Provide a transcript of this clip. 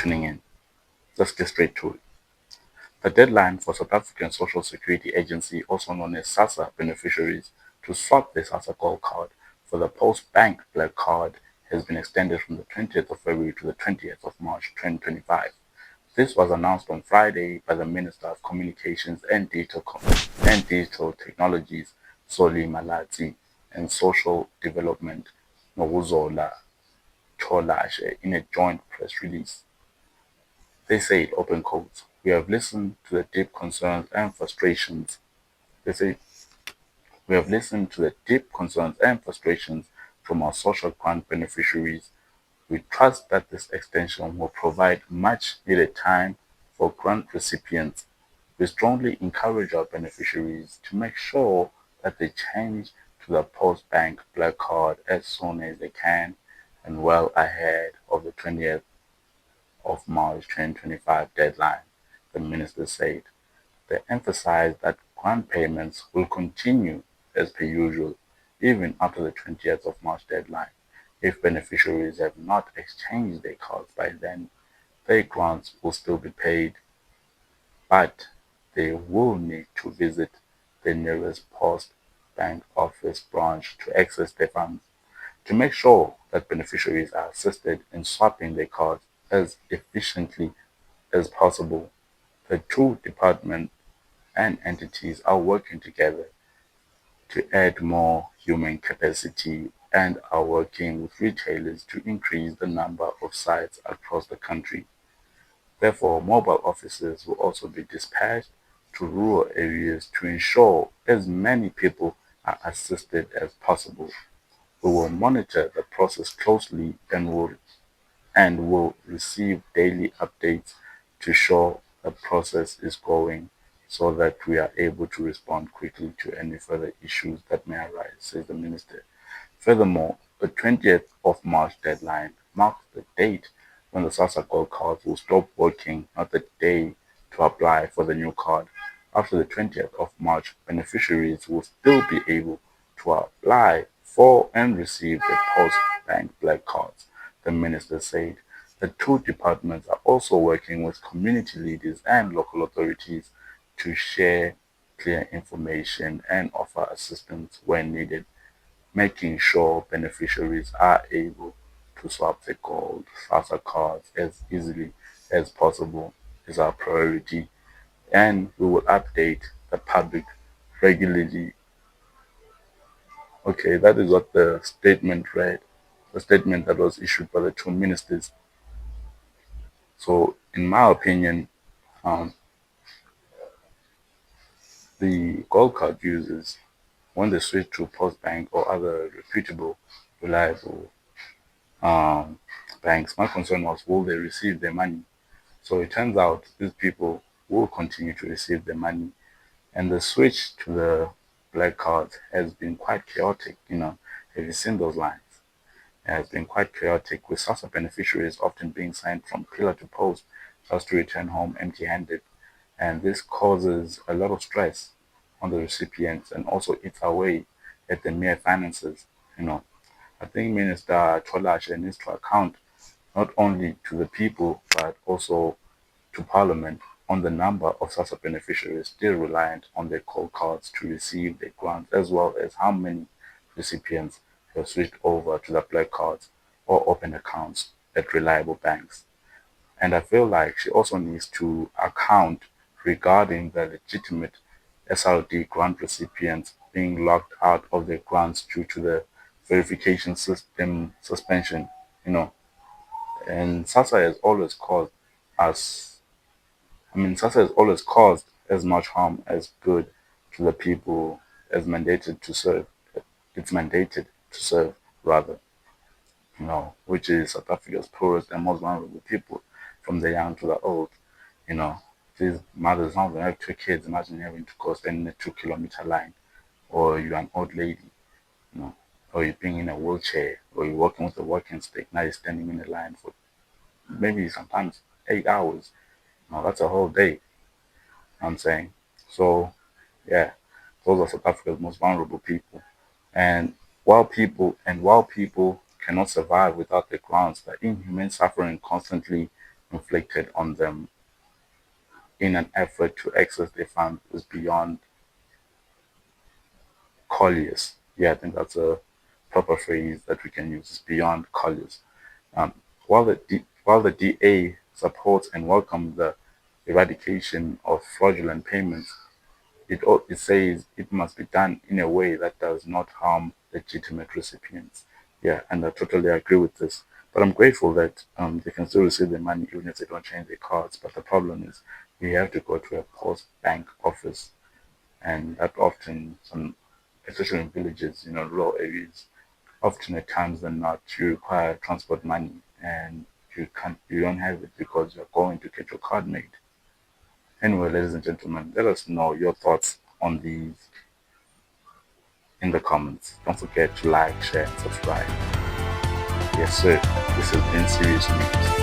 tuning in. Let's get straight to it. The deadline for South African Social Security Agency, also known as Sassa beneficiaries, to swap their Sassa Gold Card for the Post Bank Black Card has been extended from the 20th of February to the 20th of March 2025. This was announced on Friday by the Minister of Communications and Digital Technologies, Soli Malatsi, and Social Development, Nokuzola Cholashe, in a joint press release. They said, open quotes, "We have listened to the deep concerns and frustrations." They say, "We have listened to the deep concerns and frustrations from our social grant beneficiaries. We trust that this extension will provide much needed time for grant recipients. We strongly encourage our beneficiaries to make sure that they change to the post-bank Black Card as soon as they can and well ahead of the 20th of March 2025 deadline," the minister said. They emphasized that grant payments will continue as per usual even after the 20th of March deadline. If beneficiaries have not exchanged their cards by then, their grants will still be paid, but they will need to visit the nearest post bank office branch to access their funds. To make sure that beneficiaries are assisted in swapping their cards as efficiently as possible, the two departments and entities are working together to add more human capacity and are working with retailers to increase the number of sites across the country. Therefore, mobile officers will also be dispatched to rural areas to ensure as many people are assisted as possible. We will monitor the process closely and will receive daily updates to show the process is going so that we are able to respond quickly to any further issues that may arise, says the minister. Furthermore, the 20th of March deadline marks the date when the SASSA Gold cards will stop working, not the day to apply for the new card. After the 20th of March, beneficiaries will still be able to apply for and receive the post-bank black cards, the minister said. The two departments are also working with community leaders and local authorities to share clear information and offer assistance when needed. Making sure beneficiaries are able to swap their gold SASSA cards as easily as possible is our priority, and we will update the public regularly. Okay, that is what the statement read, the statement that was issued by the two ministers. So, in my opinion, um, the gold card users, when they switch to Postbank or other reputable, reliable um, banks, my concern was, will they receive their money? So it turns out these people will continue to receive their money, and the switch to the black card has been quite chaotic. Have you seen those lines? It has been quite chaotic, with SASSA beneficiaries often being sent from pillar to post just to return home empty-handed, and this causes a lot of stress on the recipients and also eats away at the mere finances. You know, I think Minister Cholashe needs to account not only to the people but also to Parliament on the number of SASSA beneficiaries still reliant on their cold cards to receive their grants, as well as how many recipients have switched over to the black cards or open accounts at reliable banks. And I feel like she also needs to account regarding the legitimate SRD grant recipients being locked out of their grants due to the verification system suspension, you know. And SASSA has always caused us, SASSA has always caused as much harm as good to the people as mandated to serve. It's mandated to serve, rather, which is South Africa's poorest and most vulnerable people, from the young to the old. You know, these mothers don't even have two kids. Imagine having to go stand in a 2 kilometer line, or you're an old lady, you know, or you're being in a wheelchair, or you're walking with a walking stick. Now you're standing in a line for maybe sometimes 8 hours. That's a whole day. I'm saying. So, yeah, those are South Africa's most vulnerable people. And while people cannot survive without their grants, the inhumane suffering constantly inflicted on them in an effort to access their funds is beyond colliers. Yeah, I think that's a proper phrase that we can use. Is beyond colliers. Um, while the DA supports and welcomes the eradication of fraudulent payments, it says it must be done in a way that does not harm legitimate recipients. Yeah, and I totally agree with this. But I'm grateful that they can still receive their money even if they don't change their cards. But the problem is you have to go to a post bank office, and that often, especially in villages, rural areas, often at times than not, you require transport money, and you don't have it because you're going to get your card made. Anyway, ladies and gentlemen, let us know your thoughts on these in the comments. Don't forget to like, share, and subscribe. Yes, sir. This has been Serious News.